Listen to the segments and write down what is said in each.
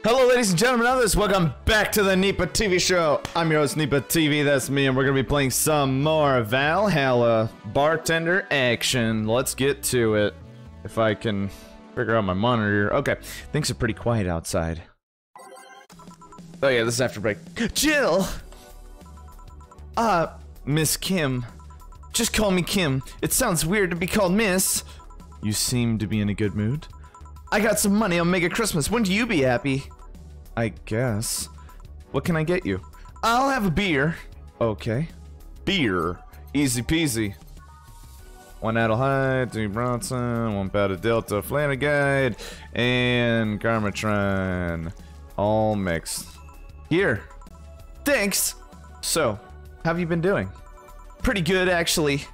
Hello, ladies and gentlemen, others. Welcome back to the Nipa TV show. I'm your host, Nipa TV. That's me, and we're gonna be playing some more Valhalla Bartender action. Let's get to it. If I can figure out my monitor here. Okay, things are pretty quiet outside. Oh yeah, this is after break. Jill! Miss Kim. Just call me Kim. It sounds weird to be called Miss. You seem to be in a good mood. I got some money, I'll make it Christmas. When do you be happy? I guess. What can I get you? I'll have a beer. Okay. Beer. Easy peasy. 1 Adelhyde, 2 Bronson, 1 powder Delta Flanagide, and Garmatron. All mixed. Here. Thanks. So, how have you been doing? Pretty good, actually.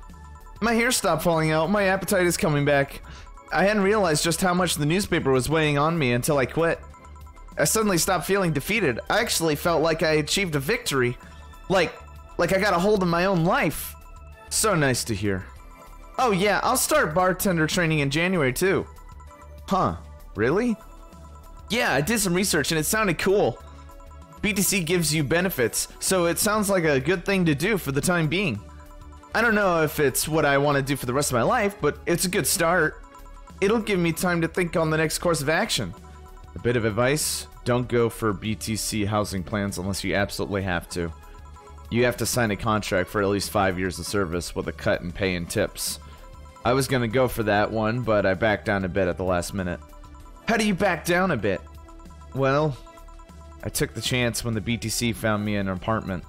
My hair stopped falling out, my appetite is coming back. I hadn't realized just how much the newspaper was weighing on me until I quit. I suddenly stopped feeling defeated. I actually felt like I achieved a victory. Like I got a hold of my own life. So nice to hear. Oh yeah, I'll start bartender training in January too. Huh, really? Yeah, I did some research and it sounded cool. BTC gives you benefits, so it sounds like a good thing to do for the time being. I don't know if it's what I want to do for the rest of my life, but it's a good start. It'll give me time to think on the next course of action. A bit of advice, don't go for BTC housing plans unless you absolutely have to. You have to sign a contract for at least 5 years of service with a cut in pay and tips. I was gonna go for that one, but I backed down a bit at the last minute. How do you back down a bit? Well, I took the chance when the BTC found me an apartment.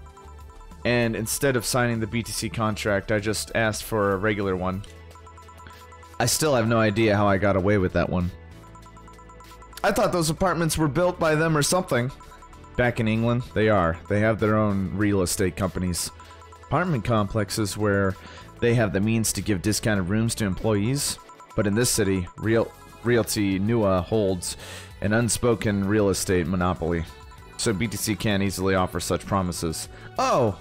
And instead of signing the BTC contract, I just asked for a regular one. I still have no idea how I got away with that one. I thought those apartments were built by them or something. Back in England, they are. They have their own real estate companies. Apartment complexes where they have the means to give discounted rooms to employees. But in this city, Realty Nua holds an unspoken real estate monopoly. So BTC can't easily offer such promises. Oh!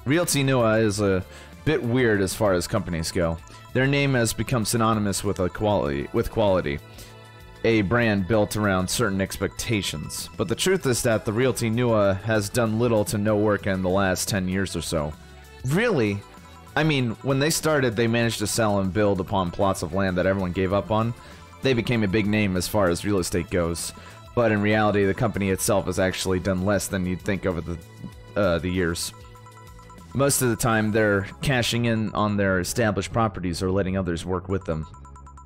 Realty Nua is a bit weird as far as companies go. Their name has become synonymous with quality, a brand built around certain expectations. But the truth is that the Realty Nua has done little to no work in the last 10 years or so. Really? I mean, when they started, they managed to sell and build upon plots of land that everyone gave up on. They became a big name as far as real estate goes. But in reality, the company itself has actually done less than you'd think over the years. Most of the time, they're cashing in on their established properties or letting others work with them.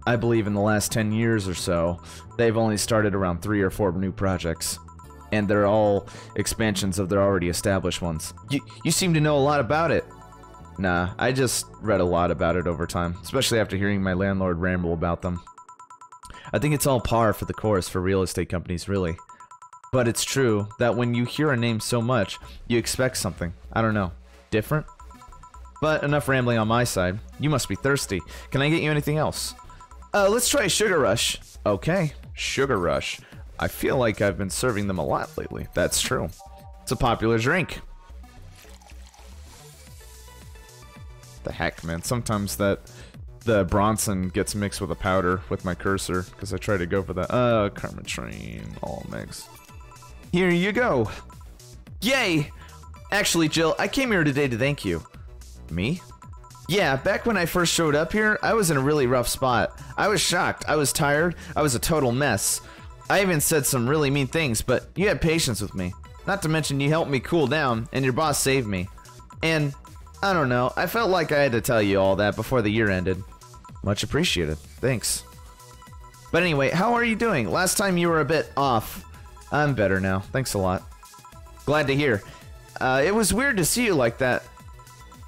I believe in the last 10 years or so, they've only started around 3 or 4 new projects. And they're all expansions of their already established ones. You seem to know a lot about it. Nah, I just read a lot about it over time, especially after hearing my landlord ramble about them. I think it's all par for the course for real estate companies, really. But it's true that when you hear a name so much, you expect something. I don't know. Different? But enough rambling on my side. You must be thirsty. Can I get you anything else? Let's try Sugar Rush. Okay, Sugar Rush. I feel like I've been serving them a lot lately. That's true. It's a popular drink. The heck, man. Sometimes the Bronson gets mixed with a powder with my cursor because I try to go for that. Carmatrine, all mixed. Here you go. Yay! Actually, Jill, I came here today to thank you. Me? Yeah, back when I first showed up here, I was in a really rough spot. I was shocked, I was tired, I was a total mess. I even said some really mean things, but you had patience with me. Not to mention you helped me cool down, and your boss saved me. And, I don't know, I felt like I had to tell you all that before the year ended. Much appreciated, thanks. But anyway, how are you doing? Last time you were a bit off. I'm better now, thanks a lot. Glad to hear. It was weird to see you like that.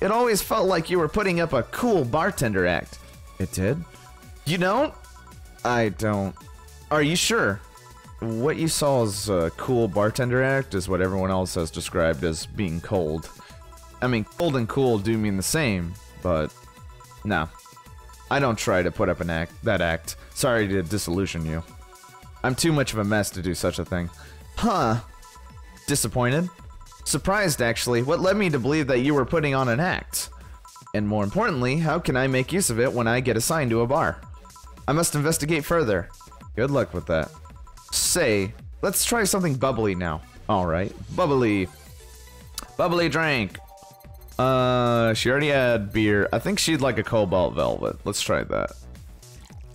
It always felt like you were putting up a cool bartender act. It did? You don't? I don't. Are you sure? What you saw as a cool bartender act is what everyone else has described as being cold. I mean, cold and cool do mean the same, but no. I don't try to put up that act. Sorry to disillusion you. I'm too much of a mess to do such a thing. Huh. Disappointed? Surprised, actually. What led me to believe that you were putting on an act? And more importantly, how can I make use of it when I get assigned to a bar? I must investigate further. Good luck with that. Say, Let's try something bubbly now. All right, bubbly drink. She already had beer. I think she'd like a cobalt velvet. Let's try that.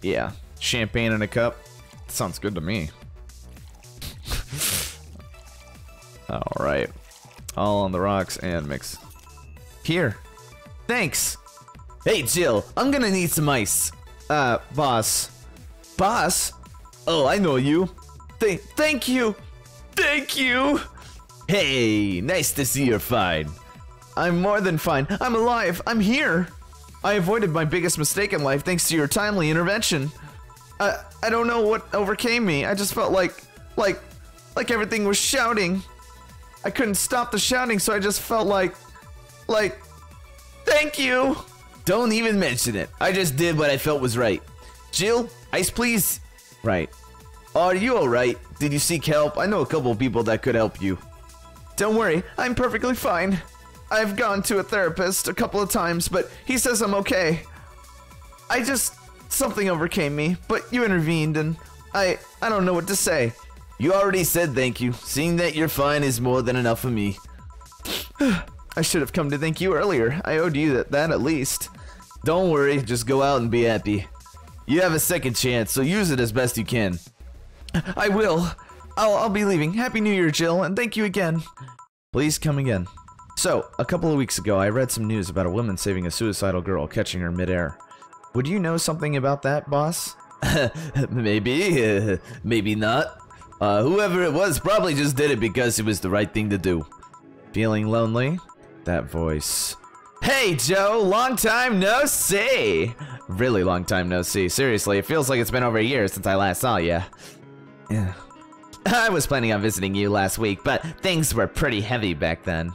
Yeah, champagne in a cup. Sounds good to me. All right, all on the rocks and mix. Here, thanks. Hey Jill, I'm gonna need some ice. Boss. Boss? Oh, I know you. Thank you. Thank you. Hey, nice to see you're fine. I'm more than fine. I'm alive. I'm here. I avoided my biggest mistake in life thanks to your timely intervention. I don't know what overcame me. I just felt like everything was shouting. I couldn't stop the shouting, so I just felt like, thank you. Don't even mention it. I just did what I felt was right. Jill, ice please. Right. Are you alright? Did you seek help? I know a couple of people that could help you. Don't worry, I'm perfectly fine. I've gone to a therapist a couple of times, but he says I'm okay. Something overcame me, but you intervened and I don't know what to say. You already said thank you. Seeing that you're fine is more than enough for me. I should have come to thank you earlier. I owed you that at least. Don't worry, just go out and be happy. You have a second chance, so use it as best you can. I will. I'll be leaving. Happy New Year, Jill, and thank you again. Please come again. So, a couple of weeks ago, I read some news about a woman saving a suicidal girl, catching her midair. Would you know something about that, boss? Maybe, maybe not. Whoever it was probably just did it because it was the right thing to do. Feeling lonely? That voice. Hey, Joe! Long time no see! Really long time no see. Seriously, it feels like it's been over a year since I last saw ya. Yeah. I was planning on visiting you last week, but things were pretty heavy back then.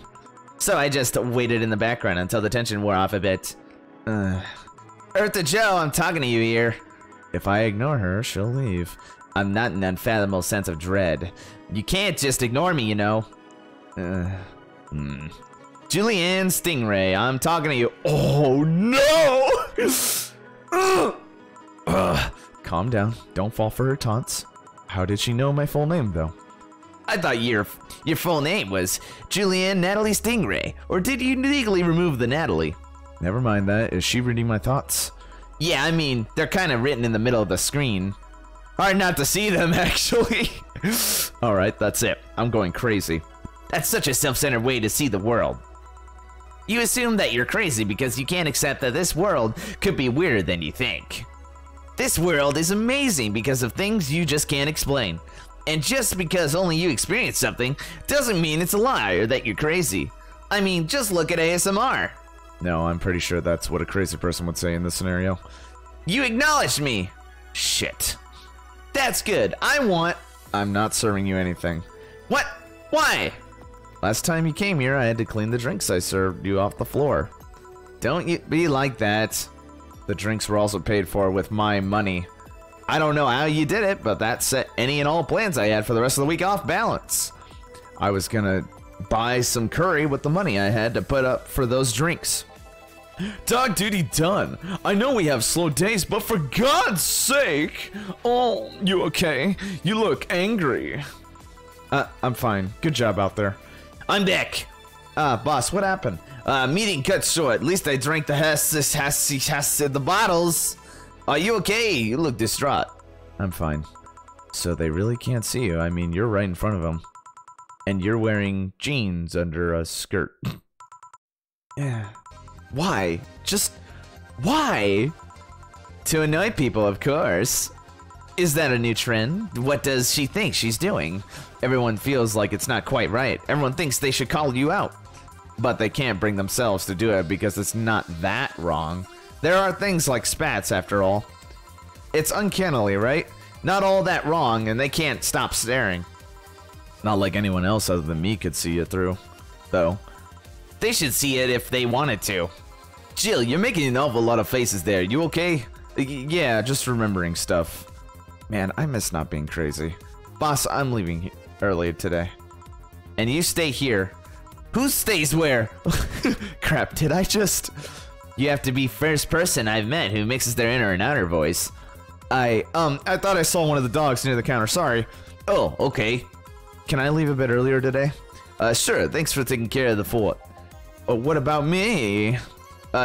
So I just waited in the background until the tension wore off a bit. Eartha Joe, I'm talking to you here. If I ignore her, she'll leave. I'm not an unfathomable sense of dread. You can't just ignore me, you know. Julianne Stingray, I'm talking to you. Oh no! Calm down. Don't fall for her taunts. How did she know my full name, though? I thought your full name was Julianne Natalie Stingray. Or did you legally remove the Natalie? Never mind that. Is she reading my thoughts? Yeah, I mean, they're kind of written in the middle of the screen. Hard not to see them, actually. Alright, that's it. I'm going crazy. That's such a self-centered way to see the world. You assume that you're crazy because you can't accept that this world could be weirder than you think. This world is amazing because of things you just can't explain. And just because only you experience something doesn't mean it's a lie or that you're crazy. I mean, just look at ASMR. No, I'm pretty sure that's what a crazy person would say in this scenario. You acknowledged me! Shit. That's good. I'm not serving you anything. What? Why? Last time you came here, I had to clean the drinks I served you off the floor. Don't you be like that. The drinks were also paid for with my money. I don't know how you did it, but that set any and all plans I had for the rest of the week off balance. I was gonna buy some curry with the money I had to put up for those drinks. Dog duty done. I know we have slow days, but for God's sake! Oh, you okay? You look angry. I'm fine. Good job out there. I'm back. Boss, what happened? Meeting cut short. At least I drank the bottles. Are you okay? You look distraught. I'm fine. So they really can't see you. I mean, you're right in front of them. And you're wearing jeans under a skirt. Yeah. Why? Just why? To annoy people, of course. Is that a new trend? What does she think she's doing? Everyone feels like it's not quite right. Everyone thinks they should call you out. But they can't bring themselves to do it because it's not that wrong. There are things like spats, after all. It's uncannily, right? Not all that wrong, and they can't stop staring. Not like anyone else other than me could see it through, though. They should see it if they wanted to. Jill, you're making an awful lot of faces there. You okay? Yeah, just remembering stuff. Man, I miss not being crazy. Boss, I'm leaving early today. And you stay here. Who stays where? Crap, did I just... You have to be first person I've met who mixes their inner and outer voice. I thought I saw one of the dogs near the counter, sorry. Oh, okay. Can I leave a bit earlier today? Sure, thanks for taking care of the fort. Oh, what about me?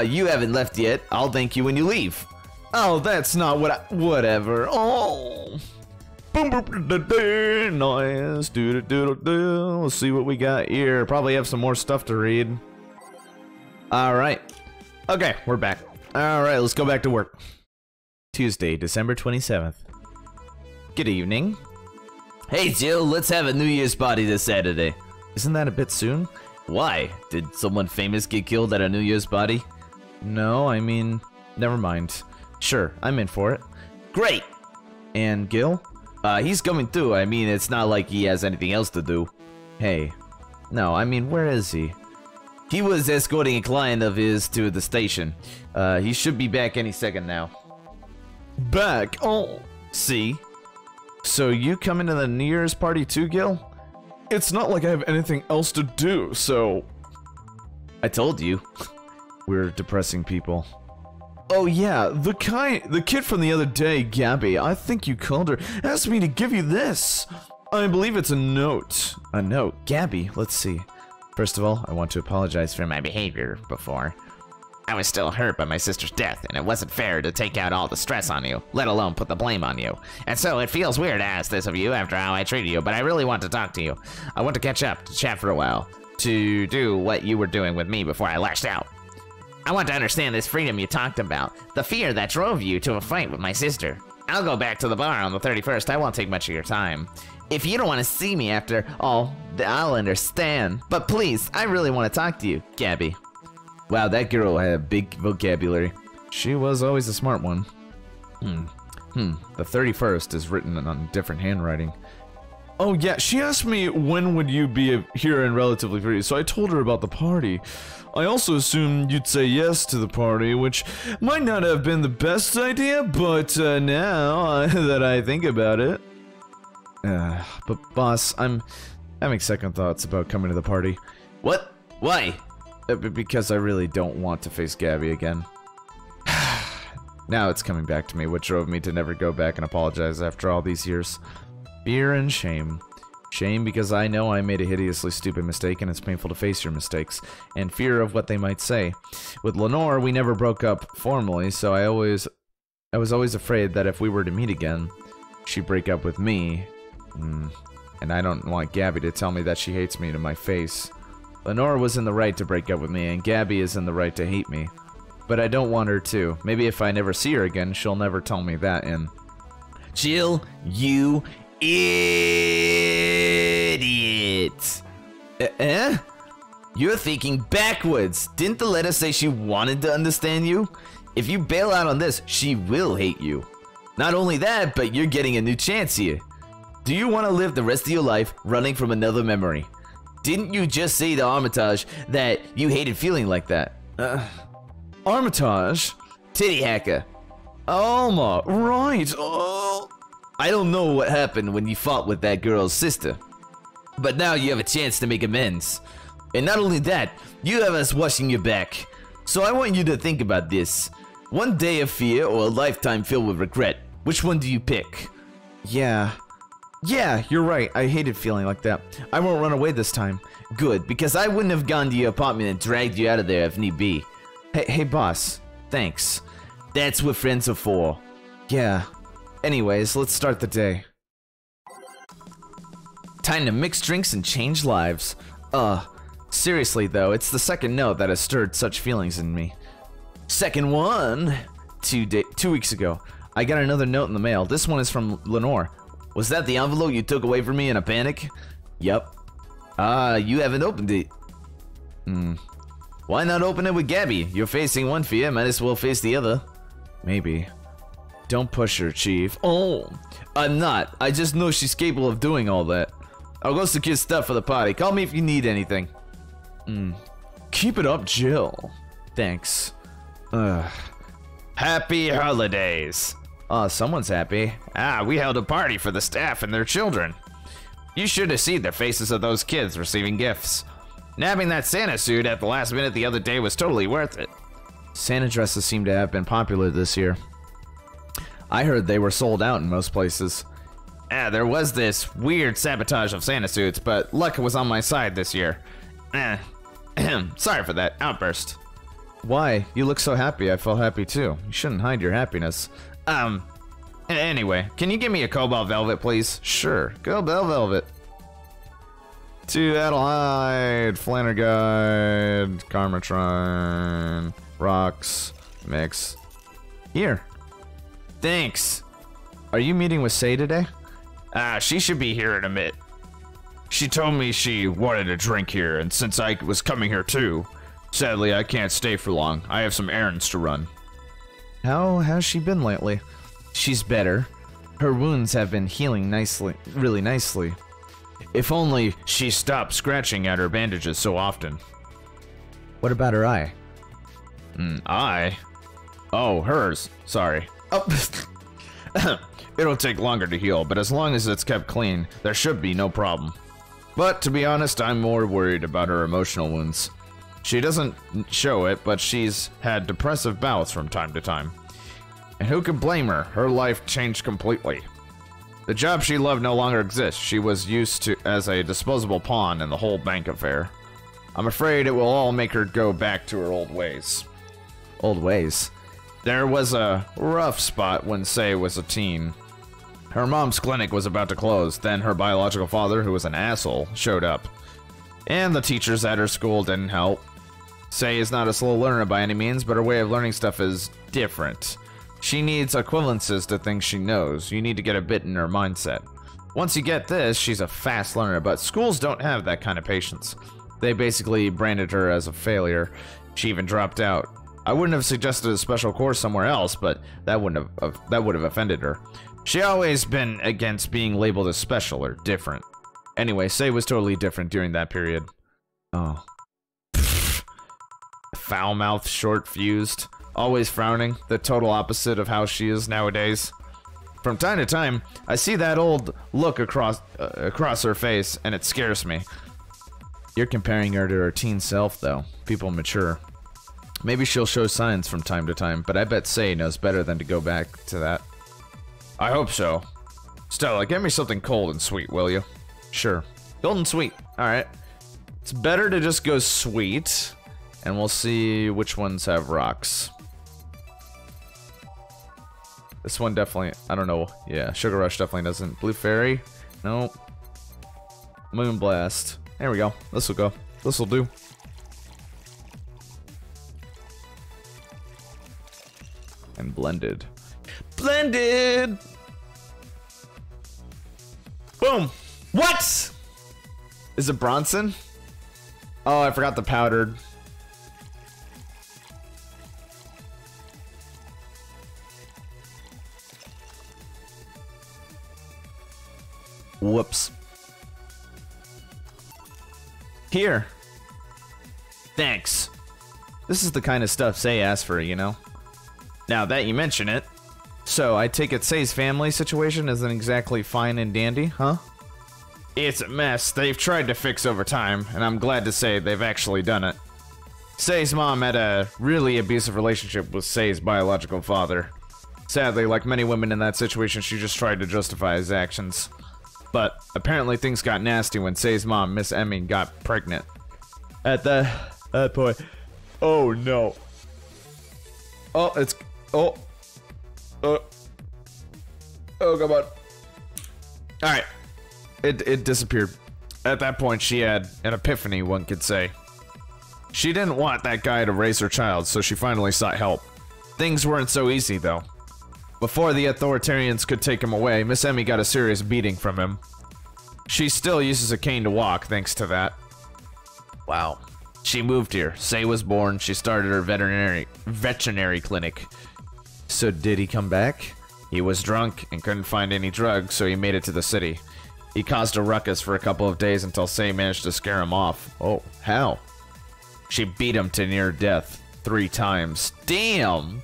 You haven't left yet. I'll thank you when you leave. Oh, that's not what I... Whatever. Oh. Boom, boom, da, da, nice. Do, do, do, do. Let's see what we got here. Probably have some more stuff to read. Alright. Okay, we're back. Alright, let's go back to work. Tuesday, December 27th. Good evening. Hey, Jill, let's have a New Year's party this Saturday. Isn't that a bit soon? Why? Did someone famous get killed at a New Year's party? No, I mean, never mind. Sure, I'm in for it. Great! And Gil? He's coming too. I mean, it's not like he has anything else to do. Hey. No, I mean, where is he? He was escorting a client of his to the station. He should be back any second now. Back? Oh, see? So you coming to the New Year's party too, Gil? It's not like I have anything else to do, so... I told you. We're depressing people. Oh yeah, the kid from the other day, Gabby, I think you called her, asked me to give you this. I believe it's a note. A note? Gabby, let's see. First of all, I want to apologize for my behavior before. I was still hurt by my sister's death, and it wasn't fair to take out all the stress on you, let alone put the blame on you. And so it feels weird to ask this of you after how I treated you, but I really want to talk to you. I want to catch up, to chat for a while, to do what you were doing with me before I lashed out. I want to understand this freedom you talked about, the fear that drove you to a fight with my sister. I'll go back to the bar on the 31st, I won't take much of your time. If you don't want to see me after all, I'll understand. But please, I really want to talk to you, Gabby. Wow, that girl had a big vocabulary. She was always a smart one. The 31st is written on different handwriting. Oh yeah, she asked me when would you be here and relatively free, so I told her about the party. I also assumed you'd say yes to the party, which might not have been the best idea, but now that I think about it... but boss, I'm having second thoughts about coming to the party. What? Why? Because I really don't want to face Gabby again. Now it's coming back to me, what drove me to never go back and apologize after all these years. Fear and shame. Shame because I know I made a hideously stupid mistake and it's painful to face your mistakes. And fear of what they might say. With Lenore, we never broke up formally, so I was always afraid that if we were to meet again, she'd break up with me. And I don't want Gabby to tell me that she hates me to my face. Lenore was in the right to break up with me, and Gabby is in the right to hate me. But I don't want her to. Maybe if I never see her again, she'll never tell me that, and... Jill, you idiot! You're thinking backwards! Didn't the letter say she wanted to understand you? If you bail out on this, she will hate you. Not only that, but you're getting a new chance here. Do you want to live the rest of your life running from another memory? Didn't you just say to Armitage that you hated feeling like that? Armitage? Titty hacker. Alma, right. Oh. I don't know what happened when you fought with that girl's sister. But now you have a chance to make amends. And not only that, you have us watching your back. So I want you to think about this. One day of fear or a lifetime filled with regret. Which one do you pick? Yeah, you're right. I hated feeling like that. I won't run away this time. Good, because I wouldn't have gone to your apartment and dragged you out of there if need be. Hey, boss. Thanks. That's what friends are for. Yeah. Anyways, let's start the day. Time to mix drinks and change lives. Seriously though, it's the second note that has stirred such feelings in me. Second one! 2 weeks ago. I got another note in the mail. This one is from Lenore. Was that the envelope you took away from me in a panic? Yup. You haven't opened it. Why not open it with Gabby? You're facing one fear, might as well face the other. Maybe. Don't push her, Chief. Oh, I'm not. I just know she's capable of doing all that. I'll go secure stuff for the party. Call me if you need anything. Keep it up, Jill. Thanks. Happy holidays. Someone's happy. We held a party for the staff and their children. You should have seen the faces of those kids receiving gifts. Nabbing that Santa suit at the last minute the other day was totally worth it. Santa dresses seem to have been popular this year. I heard they were sold out in most places. There was this weird sabotage of Santa suits, but luck was on my side this year. Sorry for that outburst. Why? You look so happy. I felt happy too. You shouldn't hide your happiness. Anyway, can you give me a Cobalt Velvet, please? Sure. Cobalt Velvet. To Adelheid, Flannerguide, Karmatron, Rocks, Mix. Here. Thanks. Are you meeting with Say today? She should be here in a bit. She told me she wanted a drink here, and since I was coming here too, sadly I can't stay for long. I have some errands to run. How has she been lately? She's better. Her wounds have been healing nicely, really nicely. If only she stopped scratching at her bandages so often. What about her eye? Eye? Oh, hers. Sorry. Oh. It'll take longer to heal, but as long as it's kept clean, there should be no problem. But to be honest, I'm more worried about her emotional wounds. She doesn't show it, but she's had depressive bouts from time to time. And who can blame her? Her life changed completely. The job she loved no longer exists. She was used to as a disposable pawn in the whole bank affair. I'm afraid it will all make her go back to her old ways. Old ways? There was a rough spot when Say was a teen. Her mom's clinic was about to close, then her biological father, who was an asshole, showed up. And the teachers at her school didn't help. Say is not a slow learner by any means, but her way of learning stuff is different. She needs equivalences to things she knows. You need to get a bit in her mindset. Once you get this, she's a fast learner, but schools don't have that kind of patience. They basically branded her as a failure. She even dropped out. I wouldn't have suggested a special course somewhere else, but that would have offended her. She always been against being labeled as special or different. Anyway, Say was totally different during that period. Oh. Foul-mouthed, short-fused, always frowning, the total opposite of how she is nowadays. From time to time, I see that old look across her face, and it scares me. You're comparing her to her teen self, though. People mature. Maybe she'll show signs from time to time, but I bet Say knows better than to go back to that. I hope so. Stella, get me something cold and sweet, will you? Sure. Cold and sweet. Alright. It's better to just go sweet, and we'll see which ones have rocks. This one definitely, I don't know. Yeah, Sugar Rush definitely doesn't. Blue Fairy? No. Moon Blast. There we go. This'll go. This'll do. And blended. Blended! Boom! What? Is it Bronson? Oh, I forgot the powdered. Whoops. Here. Thanks. This is the kind of stuff Say asked for, you know? Now that you mention it. So, I take it Say's family situation isn't exactly fine and dandy, huh? It's a mess they've tried to fix over time, and I'm glad to say they've actually done it. Say's mom had a really abusive relationship with Say's biological father. Sadly, like many women in that situation, she just tried to justify his actions. But apparently things got nasty when Say's mom, Miss Emmy, got pregnant. At that point. Oh no. Oh, it's... Oh, come on. Alright. It disappeared. At that point, she had an epiphany, one could say. She didn't want that guy to raise her child, so she finally sought help. Things weren't so easy, though. Before the authoritarians could take him away, Miss Emmy got a serious beating from him. She still uses a cane to walk, thanks to that. Wow. She moved here. Say was born. She started her veterinary clinic. So did he come back? He was drunk and couldn't find any drugs, so he made it to the city. He caused a ruckus for a couple of days until Say managed to scare him off. Oh, how? She beat him to near death 3 times. Damn!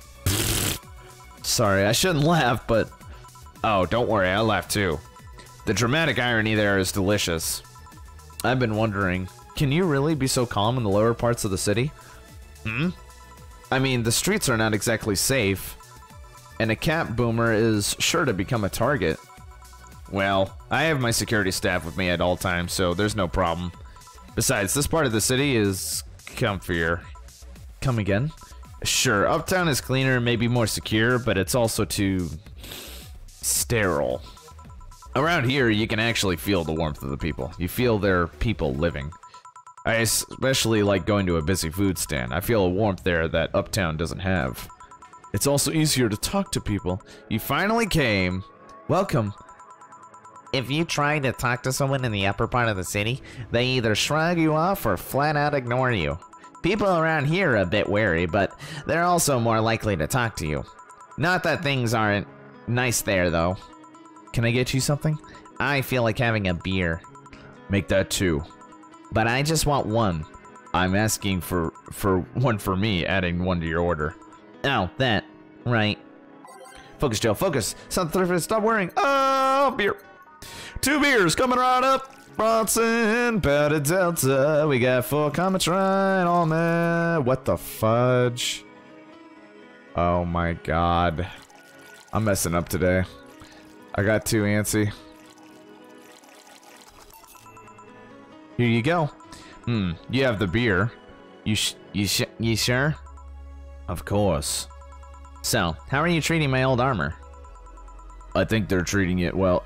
Sorry, I shouldn't laugh, but... Oh, don't worry, I laugh too. The dramatic irony there is delicious. I've been wondering, can you really be so calm in the lower parts of the city? I mean, the streets are not exactly safe, and a cat boomer is sure to become a target. Well, I have my security staff with me at all times, so there's no problem. Besides, this part of the city is comfier. Come again? Sure, uptown is cleaner, maybe more secure, but it's also too sterile. Around here, you can actually feel the warmth of the people. You feel their people living. I especially like going to a busy food stand. I feel a warmth there that uptown doesn't have. It's also easier to talk to people. You finally came. Welcome. If you try to talk to someone in the upper part of the city, they either shrug you off or flat out ignore you. People around here are a bit wary, but they're also more likely to talk to you. Not that things aren't nice there, though. Can I get you something? I feel like having a beer. Make that 2. But I just want 1. I'm asking for 1 for me, adding 1 to your order. Oh, that. Right. Focus, Joe, focus. Stop worrying. Oh, beer. 2 beers coming right up. Bronson, Beta Delta. We got 4 Comatron. Oh, man. What the fudge? Oh, my God. I'm messing up today. I got too antsy. Here you go. You have the beer. You sure? Of course. So, how are you treating my old armor? I think they're treating it well.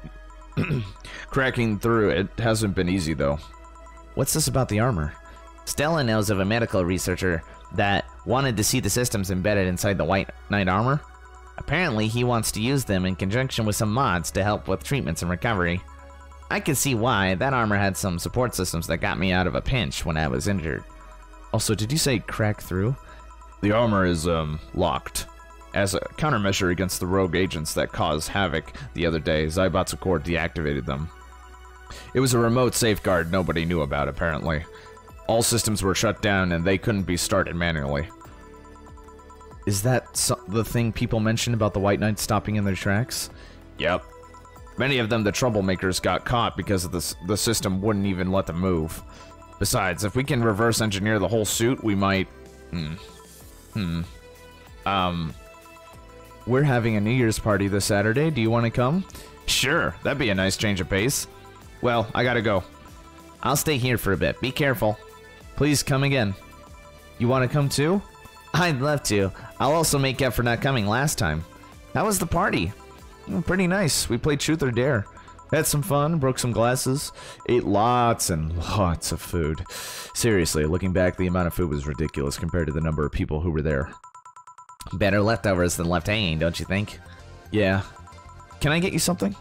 Cracking through it hasn't been easy, though. What's this about the armor? Stella knows of a medical researcher that wanted to see the systems embedded inside the White Knight armor. Apparently, he wants to use them in conjunction with some mods to help with treatments and recovery. I can see why. That armor had some support systems that got me out of a pinch when I was injured. Also, did you say crack through? The armor is, locked. As a countermeasure against the rogue agents that caused havoc the other day, Zybot's Accord deactivated them. It was a remote safeguard nobody knew about, apparently. All systems were shut down and they couldn't be started manually. Is that the thing people mentioned about the White Knights stopping in their tracks? Yep. Many of them, the troublemakers, got caught because of the system wouldn't even let them move. Besides, if we can reverse engineer the whole suit, we might... We're having a New Year's party this Saturday. Do you want to come? Sure, that'd be a nice change of pace. Well, I gotta go. I'll stay here for a bit. Be careful. Please come again. You want to come too? I'd love to. I'll also make up for not coming last time. How was the party? Pretty nice. We played Truth or Dare. Had some fun, broke some glasses, ate lots and lots of food. Seriously, looking back, the amount of food was ridiculous compared to the number of people who were there. Better leftovers than left hanging, don't you think? Yeah. Can I get you something?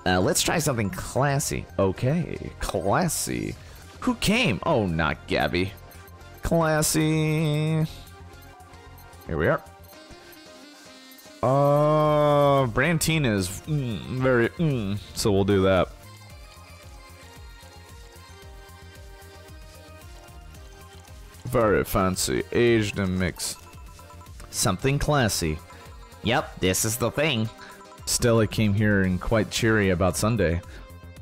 Let's try something classy. Okay, classy. Who came? Oh, not Gabby. Classy. Here we are. Brantina is very so we'll do that. Very fancy, aged and mixed. Something classy. Yep, this is the thing. Stella came here and quite cheery about Sunday.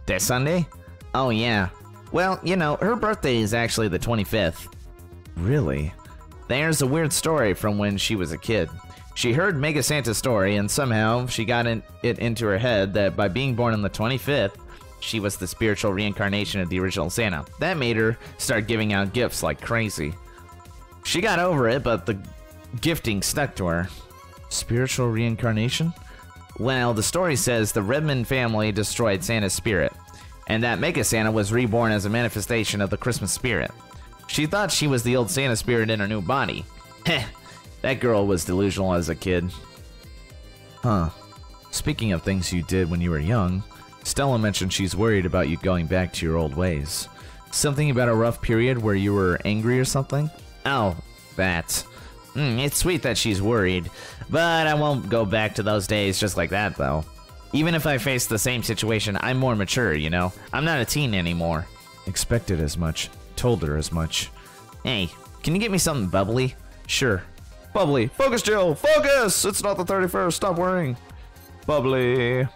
This Sunday? Oh yeah. Well, you know, her birthday is actually the 25th. Really? There's a weird story from when she was a kid. She heard Mega Santa's story, and somehow she got it into her head that by being born on the 25th, she was the spiritual reincarnation of the original Santa. That made her start giving out gifts like crazy. She got over it, but the gifting stuck to her. Spiritual reincarnation? Well, the story says the Redmond family destroyed Santa's spirit, and that Mega Santa was reborn as a manifestation of the Christmas spirit. She thought she was the old Santa spirit in her new body. Heh, that girl was delusional as a kid. Huh. Speaking of things you did when you were young, Stella mentioned she's worried about you going back to your old ways. Something about a rough period where you were angry or something? Oh, that. It's sweet that she's worried, but I won't go back to those days just like that, though. Even if I face the same situation, I'm more mature, you know? I'm not a teen anymore. Expected as much. Told her as much. Hey, can you get me something bubbly? Sure. Bubbly. Focus, Jill! Focus! It's not the 31st. Stop worrying. Bubbly.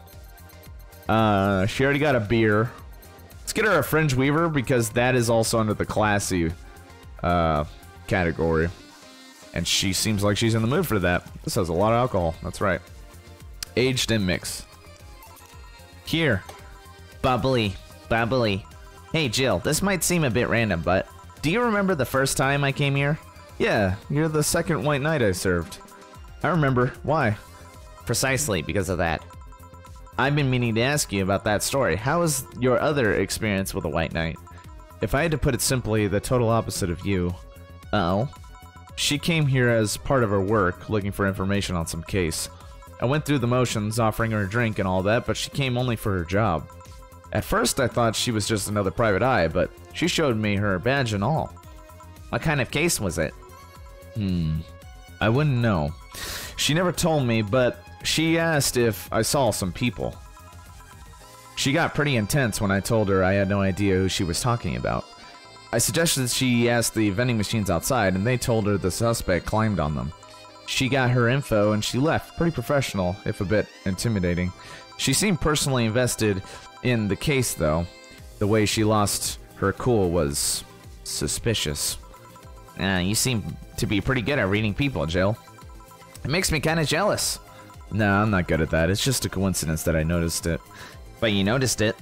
She already got a beer. Let's get her a Fringe Weaver because that is also under the classy category. And she seems like she's in the mood for that. This has a lot of alcohol. That's right. Aged and mixed. Here. Bubbly. Bubbly. Hey, Jill, this might seem a bit random, but do you remember the first time I came here? Yeah, you're the second white knight I served. I remember. Why? Precisely because of that. I've been meaning to ask you about that story. How was your other experience with a white knight? If I had to put it simply, the total opposite of you. Oh? She came here as part of her work, looking for information on some case. I went through the motions, offering her a drink and all that, but she came only for her job. At first, I thought she was just another private eye, but she showed me her badge and all. What kind of case was it? I wouldn't know. She never told me, but she asked if I saw some people. She got pretty intense when I told her I had no idea who she was talking about. I suggested she ask the vending machines outside, and they told her the suspect climbed on them. She got her info and she left, pretty professional, if a bit intimidating. She seemed personally invested in the case, though. The way she lost her cool was suspicious. You seem to be pretty good at reading people, Jill. It makes me kind of jealous. No, I'm not good at that. It's just a coincidence that I noticed it. But you noticed it.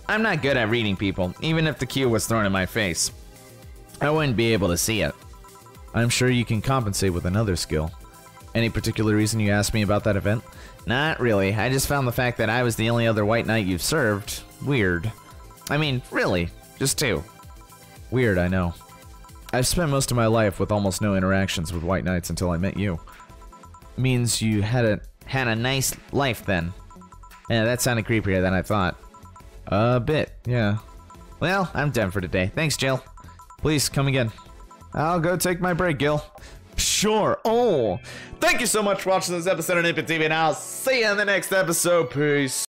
I'm not good at reading people, even if the cue was thrown in my face. I wouldn't be able to see it. I'm sure you can compensate with another skill. Any particular reason you asked me about that event? Not really. I just found the fact that I was the only other white knight you've served weird. I mean, really, just two. Weird, I know. I've spent most of my life with almost no interactions with white knights until I met you. Means you had a nice life then. Yeah, that sounded creepier than I thought. A bit, yeah. Well, I'm done for today. Thanks, Jill. Please, come again. I'll go take my break, Gil. Sure. Oh, thank you so much for watching this episode of Nippin' TV, and I'll see you in the next episode. Peace.